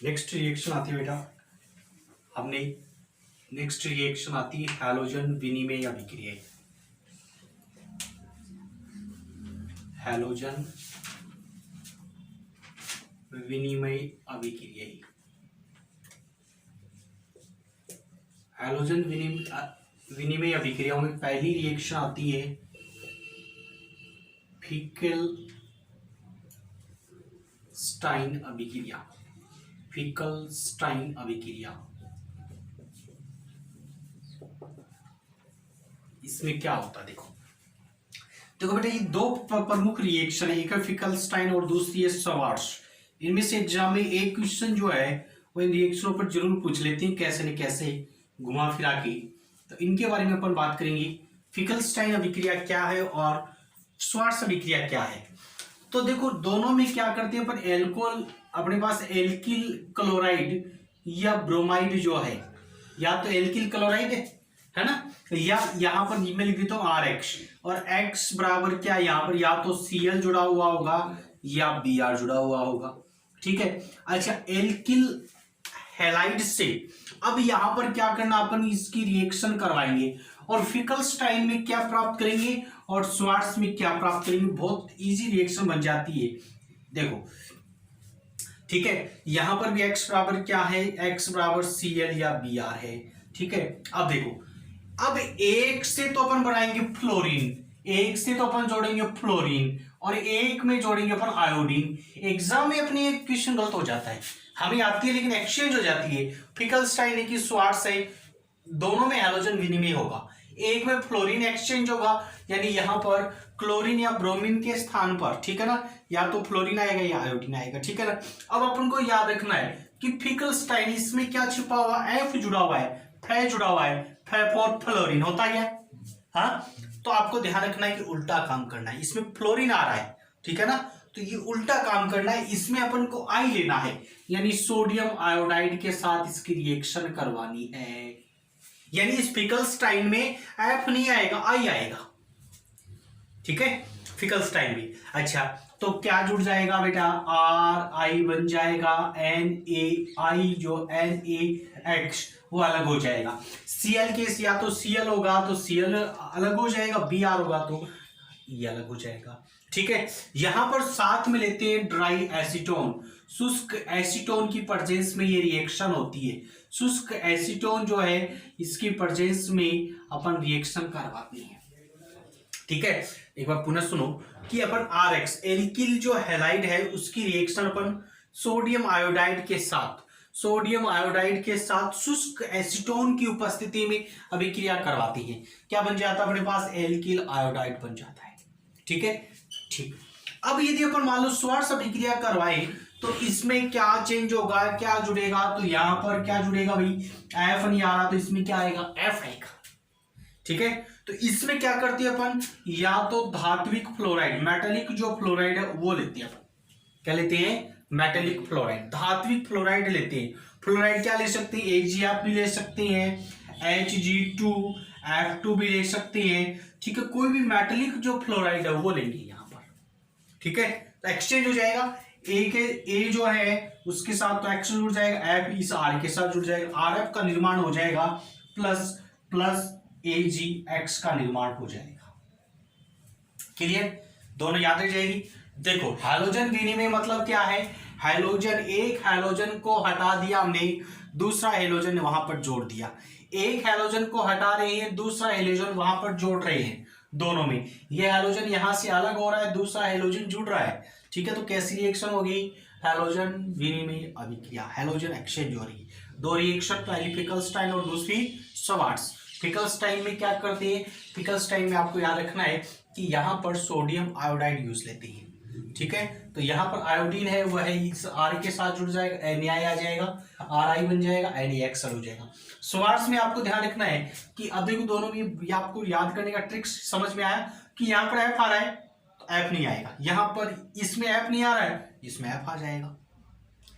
Next reaction आती है बेटा, हमने नेक्स्ट रिएक्शन आती है हैलोजन विनिमय अभिक्रिया। हैलोजन विनिमय अभिक्रिया। हैलोजन विनिमय अभिक्रियाओं में पहली रिएक्शन आती है फिकल-स्टाइन अभिक्रिया। फिकल-स्टाइन अभिक्रिया, इसमें क्या होता है देखो बेटा, ये दो प्रमुख रिएक्शन है, एक है फिकल-स्टाइन और दूसरी है श्वार्ट्ज। इनमें से एग्जाम में एक क्वेश्चन जो है वो इन रिएक्शनों पर जरूर पूछ लेते हैं, कैसे न कैसे घुमा फिरा के। तो इनके बारे में अपन बात करेंगे, फिकल-स्टाइन अभिक्रिया क्या है और श्वार्ट्ज अभिक्रिया क्या है। तो देखो दोनों में क्या करते हैं अपन, एल्कोहल अपने पास एल्किल क्लोराइड या ब्रोमाइड जो है, या तो एल्किल क्लोराइड है ना, या यहाँ पर मैं लिख देता हूँ RX, और X बराबर क्या, यहाँ पर या तो Cl जुड़ा हुआ होगा या Br जुड़ा हुआ होगा। ठीक है, अच्छा एल्किल हैलाइड से अब यहाँ पर क्या करना, अपन इसकी रिएक्शन करवाएंगे और फिकल-स्टाइन में क्या प्राप्त करेंगे और श्वार्ट्ज में क्या प्राप्त करेंगे। बहुत इजी रिएक्शन बन जाती है देखो। ठीक है, यहां पर भी X बराबर क्या है, X बराबर Cl या Br है। ठीक है, अब देखो, अब एक से तो अपन बनाएंगे फ्लोरीन, एक से तो अपन जोड़ेंगे फ्लोरीन और एक में जोड़ेंगे अपन आयोडीन। एग्जाम में अपनी एक क्वेश्चन गलत हो जाता है, हमें आती है लेकिन एक्सचेंज हो जाती है। फिकल-स्टाइन है कि श्वार्ट्ज है, दोनों में हैलोजन विनिमय होगा, एक में फ्लोरीन एक्सचेंज होगा, यानी यहां पर क्लोरीन या ब्रोमीन के स्थान पर, ठीक है ना, या तो फ्लोरीन आएगा या आयोडीन आएगा। ठीक है ना, अब अपन को याद रखना है कि फिकल-स्टाइन इसमें क्या छिपा हुआ, F जुड़ा हुआ है, F जुड़ा हुआ है, फॉर फ्लोरीन होता है। हाँ, तो आपको ध्यान रखना है कि उल्टा काम करना है, इसमें फ्लोरीन आ रहा है, ठीक है ना, तो ये उल्टा काम करना है, इसमें अपन को आई लेना है, यानी सोडियम आयोडाइड के साथ इसकी रिएक्शन करवानी है। यानी इस फिकल-स्टाइन में F नहीं आएगा, आई आएगा। ठीक है, फिकल-स्टाइन में। अच्छा, तो क्या जुड़ जाएगा बेटा, RI बन जाएगा, NaI जो NaX वो अलग हो जाएगा। Cl केस या तो Cl होगा तो Cl अलग हो जाएगा, Br होगा तो ये अलग हो जाएगा। ठीक है, यहां पर साथ में लेते हैं ड्राई एसीटोन। शुष्क एसीटोन की प्रेजेंस में ये रिएक्शन होती है। शुष्क एसीटोन जो है इसकी प्रेजेंस में अपन रिएक्शन करवाते हैं। ठीक है, एक बार पुनः सुनो कि अपन RX एल्किल जो हैलाइड है उसकी रिएक्शन अपन सोडियम आयोडाइड के साथ शुष्क एसीटोन की उपस्थिति में अभिक्रिया करवाती है। क्या बन जाता है अपने पास, एल्किल आयोडाइड बन जाता है। ठीक है, ठीक। अब यदि अपन मान लो श्वार्ट्ज अभिक्रिया करवाए तो इसमें क्या चेंज होगा, क्या जुड़ेगा, तो यहां पर क्या जुड़ेगा भाई, F नहीं आ रहा तो इसमें क्या आएगा, F आएगा। ठीक है, तो इसमें क्या करते हैं अपन, या तो धात्विक फ्लोराइड, मेटेलिक जो फ्लोराइड है वो लेते हैं अपन, क्या लेते हैं, मेटेलिक फ्लोराइड, धात्विक फ्लोराइड लेते हैं। फ्लोराइड क्या ले सकते हैं, AgF भी ले सकते हैं, Hg2F2 भी ले सकते हैं। ठीक है, कोई भी मेटेलिक जो फ्लोराइड है वो लेंगे यहां पर। ठीक है, तो एक्सचेंज हो जाएगा, A जो है उसके साथ तो एक्शन जुड़ जाएगा, F इस R के साथ जुड़ जाएगा, RF का निर्माण हो जाएगा, प्लस प्लस AgX का निर्माण हो जाएगा। क्लियर, दोनों याद रह जाएगी। देखो हैलोजन विनिमय मतलब क्या है, हैलोजन, एक हैलोजन को हटा दिया हमने, दूसरा हैलोजन वहां पर जोड़ दिया, एक हैलोजन को हटा रहे हैं, दूसरा हैलोजन वहां पर जोड़ रहे हैं, दोनों में ये हैलोजन यहां से अलग हो रहा है, दूसरा हैलोजन जुड़ रहा है। ठीक है, तो कैसी रिएक्शन होगी, हैलोजन विनिमय अभिक्रिया, हैलोजन एक्सचेंज हो रही है। दो रिएक्शन, पहली फिकल-स्टाइन और दूसरी श्वार्ट्ज। फिकल-स्टाइन में क्या करते हैं, फिकल-स्टाइन में आपको याद रखना है कि यहां पर सोडियम आयोडाइड यूज लेते हैं। ठीक है, तो यहां पर आयोडीन है वह है इस R के साथ जुड़ जाएगा, NaI आ जाएगा, RI बन जाएगा, NaX हो जाएगा। श्वार्ट्ज में आपको ध्यान रखना है कि अब देखो दोनों में ये आपको याद करने का ट्रिक्स समझ में आया कि यहाँ पर F आ रहा है तो F नहीं आएगा, यहाँ पर इसमें F नहीं आ रहा है, इसमें F आ जाएगा।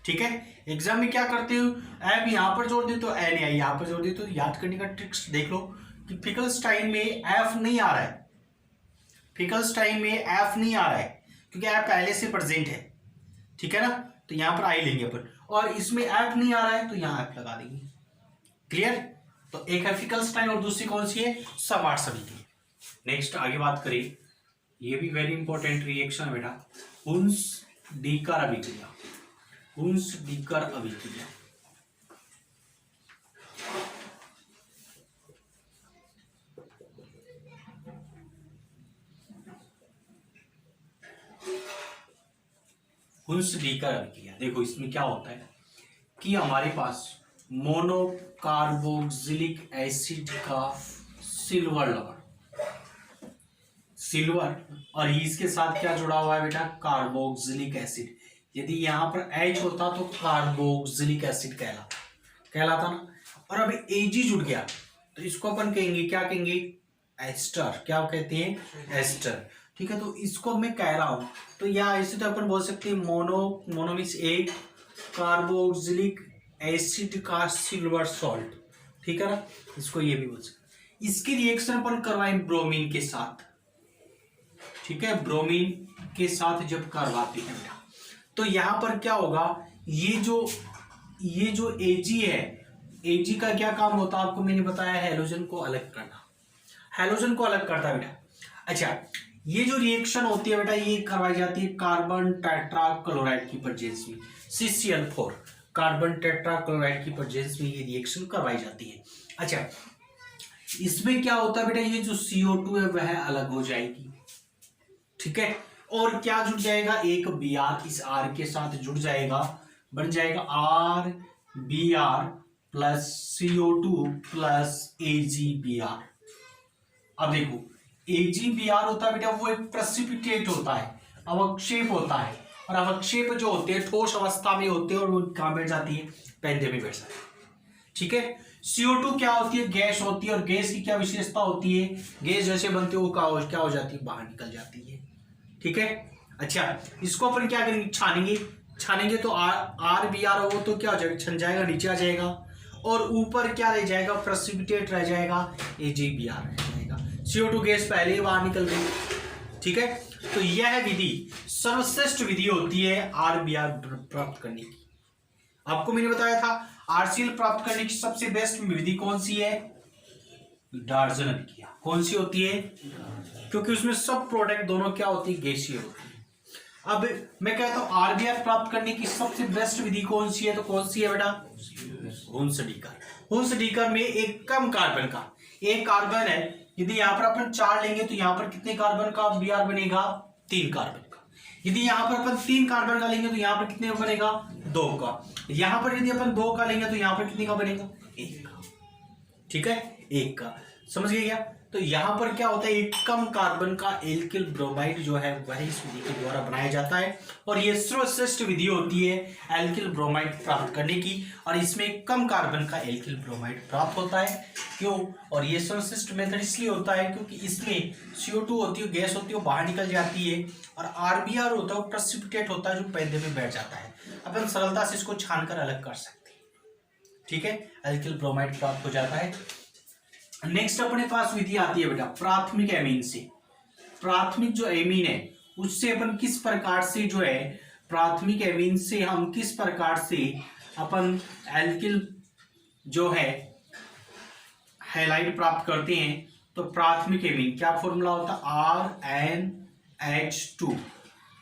ठीक है, एग्जाम में क्या करते हो, F यहाँ पर जोड़ दे तो NaI यहाँ पर जोड़ दे, तो याद करने का ट्रिक्स देख लो कि फिकल-स्टाइन में F नहीं आ रहा है, फिकल-स्टाइन में F नहीं आ रहा है क्योंकि F पहले से प्रेजेंट है। ठीक है ना, तो यहाँ पर आई लेंगे अपन, और इसमें एफ नहीं आ रहा है तो यहाँ एफ लगा देंगे। क्लियर? तो एक है फिकलस्टाइन और दूसरी कौन सी है? सवार्ट्स अभिक्रिया। नेक्स्ट आगे बात करें, ये भी वेरी इंपॉर्टेंट रिएक्शन है बेटा, हुन्स-डीकर अभिक्रिया। हुन्स-डीकर अभिक्रिया हुन्स-डीकर अभिक्रिया, देखो इसमें क्या होता है कि हमारे पास मोनोकार्बोक्सिलिक एसिड का सिल्वर लवर, सिल्वर, और इसके साथ क्या जुड़ा हुआ है बेटा? Carboxylic acid. यदि यहां पर H होता तो कार्बोक्सिलिक एसिड कहलाता ना, और अब Ag जुड़ गया तो इसको अपन कहेंगे, क्या कहेंगे? एस्टर। क्या कहते हैं? एस्टर। ठीक है, तो इसको मैं कह रहा हूं तो या ऐसे तो अपन बोल सकते हैं मोनो मीन्स एक कार्बोक्सिलिक एसिड का सिल्वर सॉल्ट। ठीक है ना, इसको ये भी बोल सकते। इसकी रिएक्शन अपन करवाएं ब्रोमीन के साथ। ठीक है, ब्रोमीन के साथ जब करवाते हैं बेटा तो यहां पर क्या होगा, ये जो Ag है, Ag का क्या काम होता है आपको मैंने बताया? हैलोजन को अलग करना, हैलोजन को अलग करता है बेटा। अच्छा, ये जो रिएक्शन होती है बेटा ये करवाई जाती है कार्बन टेट्राक्लोराइड की प्रेजेंस में, CCl4 कार्बन टेट्राक्लोराइड की प्रेजेंस में ये रिएक्शन करवाई जाती है। अच्छा, इसमें क्या होता है बेटा, ये जो CO2 है वह अलग हो जाएगी। ठीक है, और क्या जुड़ जाएगा? एक Br इस R के साथ जुड़ जाएगा, बन जाएगा RBr plus CO2 plus AgBr। अब देखो AgBr होता है बेटा वो एक प्रेसिपिटेट होता है, अवक्षेप होता है, और अवक्षेप जो होते हैं ठोस अवस्था में होते हैं और वो कहां बैठ जाती है? पेंधे में बैठ जाती है। ठीक है, CO2 क्या होती है? गैस होती है, और गैस की क्या विशेषता होती है? गैस जैसे बनती है वो क्या हो जाती है? बाहर निकल जाती है। ठीक है, अच्छा इसको अपन क्या करेंगे? छानेंगे तो RBr हो तो क्या हो जाएगा? छन जाएगा, नीचे आ जाएगा, और ऊपर क्या रह जाएगा? प्रेसिपिटेट रह जाएगा, AgBr रह जाएगा। CO2 गैस पहले ही बाहर निकल गई। ठीक है, तो यह विधि सर्वश्रेष्ठ विधि होती है RBr प्राप्त करने की। आपको मैंने बताया था RCl प्राप्त करने की सबसे बेस्ट विधि कौन सी है? डार्जन अभिक्रिया। कौन सी होती है? क्योंकि उसमें सब प्रोडक्ट दोनों क्या होती है? गैसीय होती है। अब मैं कहता हूं RBr प्राप्त करने की सबसे बेस्ट विधि कौन सी है? तो कौन सी है बेटा? हुन्स-डीकर। हुन्स-डीकर में एक कम कार्बन का, एक कार्बन है, यदि यहां पर अपन 4 लेंगे तो यहां पर कितने कार्बन का Br बनेगा? 3 कार्बन का। यदि यहां पर अपन 3 कार्बन का लेंगे तो यहां पर कितने बनेगा? 2 का। यहां पर यदि अपन 2 का लेंगे तो यहां पर कितने का बनेगा? 1 का। ठीक है, 1 का। समझ गए क्या? तो यहां पर क्या होता है? एक कम कार्बन का एल्किल ब्रोमाइड जो है वह इस विधि के द्वारा बनाया जाता है, और यह सर्वश्रेष्ठ विधि होती है एल्किल ब्रोमाइड प्राप्त करने की, और इसमें कम कार्बन का एल्किल ब्रोमाइड प्राप्त होता है। क्यों? और यह सर्वश्रेष्ठ मेथड इसलिए होता है क्योंकि इसमें CO2 होती है, गैस होती है, वो बाहर निकल जाती है, और RBr होता है वो प्रेसिपिटेट होता है जो पेंधे में बैठ जाता है। अपन सरलता से इसको छानकर अलग कर सकते हैं। ठीक है, एल्किल ब्रोमाइड प्राप्त हो जाता है। नेक्स्ट अपने पास विधि आती है बेटा प्राथमिक एमीन से। प्राथमिक जो एमीन है उससे अपन किस प्रकार से जो है, प्राथमिक एमीन से हम किस प्रकार से अपन एल्किल जो है हैलाइड प्राप्त करते हैं? तो प्राथमिक एमीन क्या फॉर्मूला होता है? RNH2।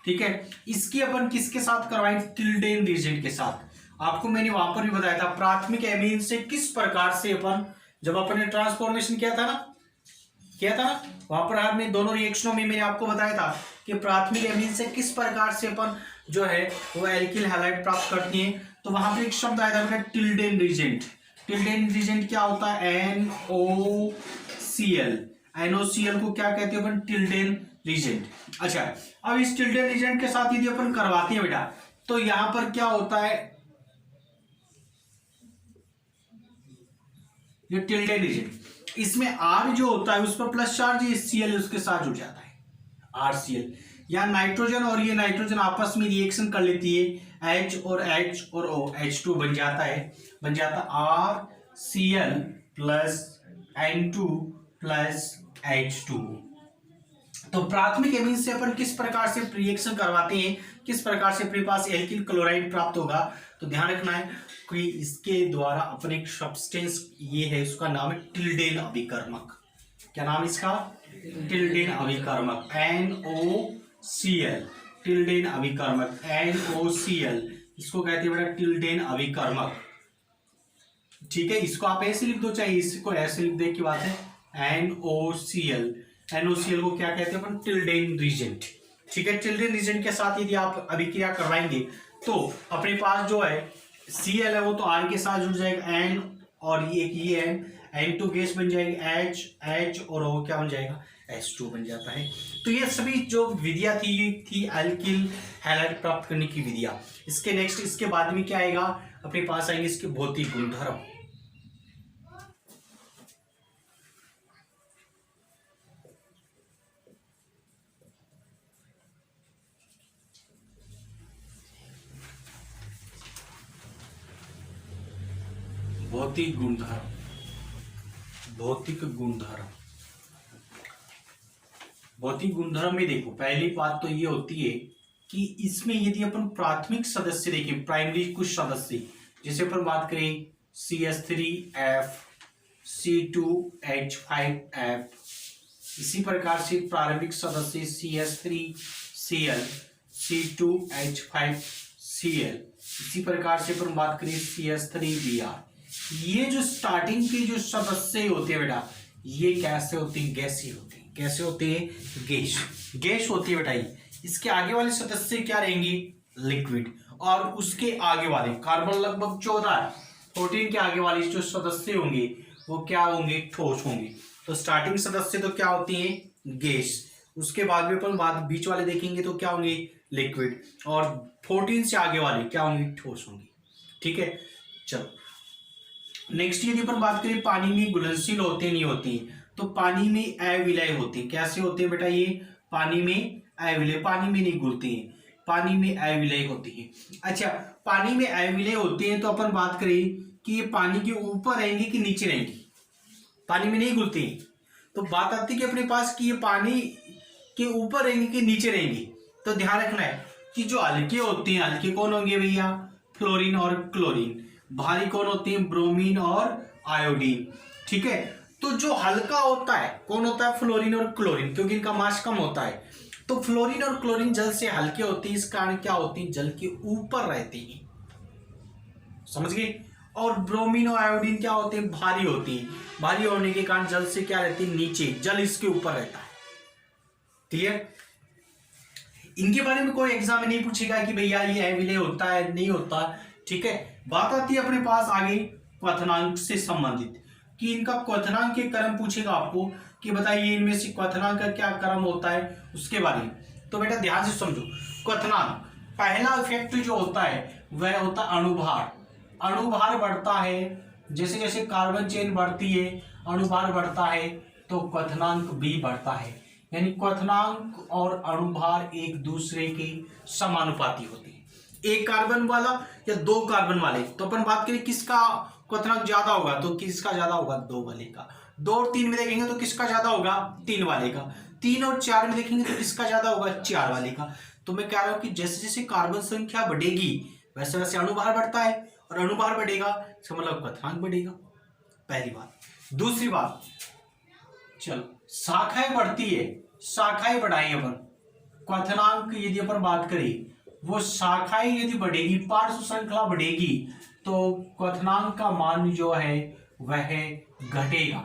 ठीक है, इसकी अपन किसके साथ करवाएं? टिल्डेन रिएजेंट के साथ। आपको मैंने वहां पर भी बताया था प्राथमिक एमीन से किस प्रकार से अपन, जब अपन ने ट्रांसफॉर्मेशन किया था ना वहां पर हमने दोनों रिएक्शनों में मैंने आपको बताया था कि प्राथमिक एमीन से किस प्रकार से अपन जो है वो एल्किल हैलाइड प्राप्त करती हैं। तो वहां पर एक शब्द आया था टिल्डेन रिएजेंट। टिल्डेन रिएजेंट क्या होता है? NOCl। NOCl को क्या कहते हैं अपन? Tilden reagent. अच्छा, अब इस टिल्डेन रिएजेंट के साथ यदि अपन करवाते हैं बेटा तो यहां पर क्या होता है? ये टिल्डेन रिएजेंट, इसमें R जो होता है उस पर प्लस चार्ज, Cl उसके साथ जुड़ जाता है RCl। या नाइट्रोजन और ये नाइट्रोजन आपस में रिएक्शन कर लेती है, H और O H2 बन जाता RCl plus N2 plus H2। तो प्राथमिक एमीन से अपन किस प्रकार से रिएक्शन करवाते हैं किस प्रकार से अपने पास एल्किल क्लोराइड प्राप्त होगा, तो ध्यान रखना है कि इसके द्वारा अपने एक सब्सटेंस ये है, उसका नाम है टिल्डेन अभिकर्मक। क्या नाम इसका? टिल्डेन अभिकर्मक, NOCl, टिल्डेन अभिकर्मक NOCl, इसको कहते हैं बेटा टिल्डेन अभिकर्मक। ठीक है, इसको आप ऐसे लिख दो, चाहे इसको ऐसे लिख दे की बात है, NOCl। NOCl को क्या कहते हैं अपन? Tilden regent. ठीक है, टिल्डेन रिजेंट के साथ यदि आप अभिक्रिया करवाएंगे तो अपने पास जो है Cl है वो तो R के साथ जुड़ जाएगा, N और ये N2 गैस बन जाएगी, H और वो क्या बन जाएगा? H2 बन जाता है। तो ये सभी जो विधियां थी ये थी एल्किल हैलाइड प्राप्त करने की विधियां। इसके नेक्स्ट, इसके बाद में क्या आएगा अपने पास? आएंगे इसके भौतिक गुणधर्म। भौतिक गुणधर्म, भौतिक गुणधर्म, भौतिक गुणधर्म में देखो पहली बात तो ये होती है कि इसमें यदि अपन प्राथमिक सदस्य देखें, प्राइमरी कुछ सदस्य, जैसे अपन बात करें CH3F, C2H5F, इसी प्रकार से प्रारंभिक सदस्य CH3Cl, C2H5Cl, इसी प्रकार से अपन बात करें CH3Br। ये जो स्टार्टिंग के जो सदस्य होते हैं बेटा, ये कैसे होते हैं? गैसीय होते हैं। कैसे होते हैं? गैस होती है बेटा ये। इसके आगे वाले सदस्य क्या रहेंगे? लिक्विड। और उसके आगे वाले कार्बन लगभग 14, 14 के आगे वाले जो सदस्य होंगे वो क्या होंगे? ठोस होंगे। तो स्टार्टिंग सदस्य तो क्या होती है? गैस। उसके बाद में अपन बाद बीच वाले देखेंगे तो क्या होंगे? लिक्विड। और 14 से आगे वाले क्या होंगे? ठोस होंगे। ठीक है, चलो नेक्स्ट यदि अपन बात करें पानी में घुलनशील होते नहीं होती, तो पानी में अविलय होते। कैसे होते हैं बेटा? ये पानी में अविलय, पानी में नहीं घुलते हैं, पानी में अविलय होती है। अच्छा, पानी में अविलय होते हैं तो अपन बात करें कि ये पानी के ऊपर रहेंगे कि नीचे रहेंगे? पानी में नहीं घुलते हैं, तो बात आती है कि अपने पास कि ये पानी के ऊपर रहेंगे कि नीचे रहेंगे। तो ध्यान रखना है कि जो हल्के होते हैं, हल्के कौन होंगे भैया? फ्लोरीन और क्लोरीन। भारी कौन होते हैं? ब्रोमीन और आयोडीन। ठीक है, तो जो हल्का होता है कौन होता है? फ्लोरीन और क्लोरीन, क्योंकि इनका मास कम होता है। तो फ्लोरीन और क्लोरीन जल से हल्के होते हैं, इस कारण क्या होते हैं? जल के ऊपर रहते हैं। समझ गए? और ब्रोमीन और आयोडीन क्या होते हैं? भारी होती है। भारी होने के कारण जल से क्या रहती है? नीचे, जल इसके ऊपर रहता है। क्लियर? इनके बारे में कोई एग्जाम में नहीं पूछेगा कि भैया ये अविलय होता है नहीं होता। ठीक है, बात आती है अपने पास आगे क्वथनांक से संबंधित, कि इनका क्वथनांक के क्रम पूछेगा आपको कि बताइए इनमें से क्वथनांक का क्या क्रम होता है उसके बारे में। तो बेटा ध्यान से समझो, क्वथनांक पहला इफेक्ट जो होता है वह होता है अणुभार। अणुभार बढ़ता है, जैसे जैसे कार्बन चेन बढ़ती है अणुभार बढ़ता है, तो क्वथनांक भी बढ़ता है। यानी क्वथनांक और अणुभार एक दूसरे के समानुपाती होते हैं। एक कार्बन वाला या दो कार्बन वाले, तो अपन बात करें किसका क्वथनांक ज्यादा होगा, तो किसका ज्यादा होगा? दो वाले का। 2 और 3 में देखेंगे तो किसका ज्यादा होगा? 3 वाले का। 3 और 4 में देखेंगे तो किसका ज्यादा होगा? 4 वाले का। तो मैं कह रहा हूं कि जैसे जैसे कार्बन संख्या बढ़ेगी वैसे वैसे अणुभार बढ़ता है, और अणुभार बढ़ेगा इसका मतलब क्वथनांक बढ़ेगा। पहली बात। दूसरी बात, चलो शाखाएं बढ़ती है, शाखाएं बढ़ाएं अपन। क्वथनांक यदि अपन बात करें, वो शाखाएं यदि बढ़ेगी, पार्श्व श्रृंखला बढ़ेगी, तो क्वथनांक का मान जो है वह घटेगा।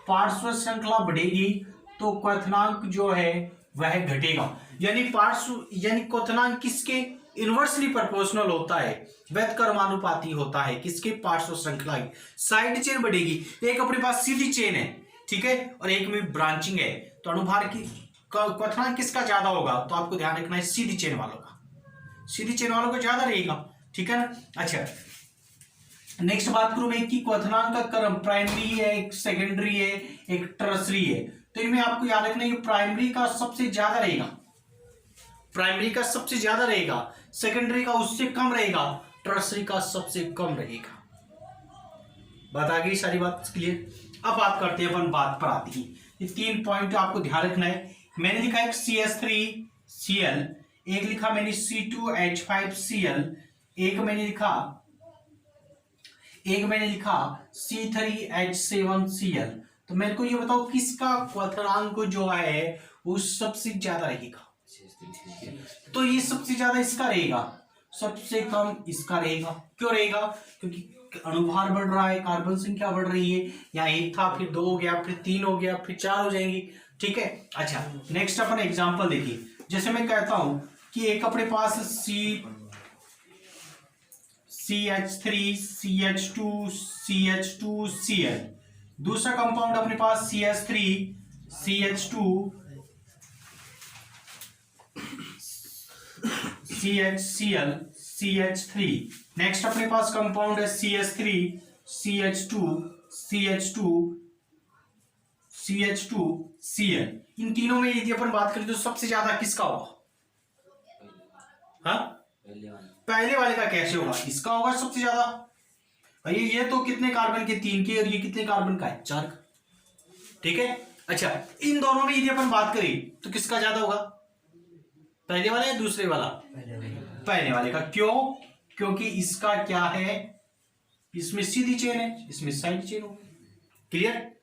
पार्श्व श्रृंखला बढ़ेगी तो क्वथनांक जो है वह घटेगा। यानी क्वथनांक किसके इनवर्सली प्रोपोर्शनल होता है, वैध क्रमानुपाती होता है। किसके? पार्श्व श्रृंखला की। साइड चेन बढ़ेगी, एक अपने पास सीधी चेन है, ठीक है, और एक में ब्रांचिंग है, तो अणुभार की क्वथनांक किसका ज्यादा होगा? तो आपको ध्यान रखना है सीधी चेन वालों का, सीधी चेन वालों का ज्यादा रहेगा। ठीक है ना? अच्छा, नेक्स्ट बात करूं मैं कि क्वथनांक का क्रम प्राइमरी है, एक सेकेंडरी है, एक टर्सरी है। तो इनमें आपको याद रखना है कि प्राइमरी का सबसे ज्यादा रहेगा, प्राइमरी का सबसे ज्यादा रहेगा, सेकेंडरी का उससे कम रहेगा, टर्सरी का सबसे कम रहेगा। बात आ गई, सारी बात क्लियर। अब बात करते हैं अपन, बात पर आती है ये 3 पॉइंट आपको ध्यान रखना है। मैंने लिखा है CH3Cl, एक लिखा मैंने C2H5Cl, एक मैंने लिखा C3H7Cl। तो मेरे को ये बताओ किसका क्वथनांक जो है वो सबसे ज्यादा रहेगा? तो ये सबसे ज्यादा इसका रहेगा, सबसे कम इसका रहेगा। क्यों रहेगा? क्योंकि अणुभार बढ़ रहा है, कार्बन संख्या बढ़ रही है। यहाँ एक था, फिर 2 हो गया, फिर 3 हो गया, फिर 4 हो जाएंगी। ठीक है। अच्छा, नेक्स्ट अपन एग्जांपल देखिए। जैसे मैं कहता हूं कि एक अपने पास CH3 CH2 CH2 Cl, दूसरा कंपाउंड अपने पास CH3 CH2 CHCl CH3। Next अपने पास कंपाउंड है CH3 CH2 CH2 CH2Cl। इन तीनों में यदि अपन बात करें तो सबसे ज्यादा किसका होगा? हाँ, पहले वाले का कैसे होगा? इसका होगा सबसे ज्यादा। भाई ये तो कितने कार्बन के? 3 के। और ये कितने कार्बन का है? 4 का। ठीक है। अच्छा, इन दोनों में यदि अपन बात करें तो किसका ज्यादा होगा? पहले वाला या दूसरे वाला? पहले वाले का। क्यों? क्योंकि इसका क्या है, इसमें सीधी चेन है, इसमें साइड चेन होगी। क्लियर?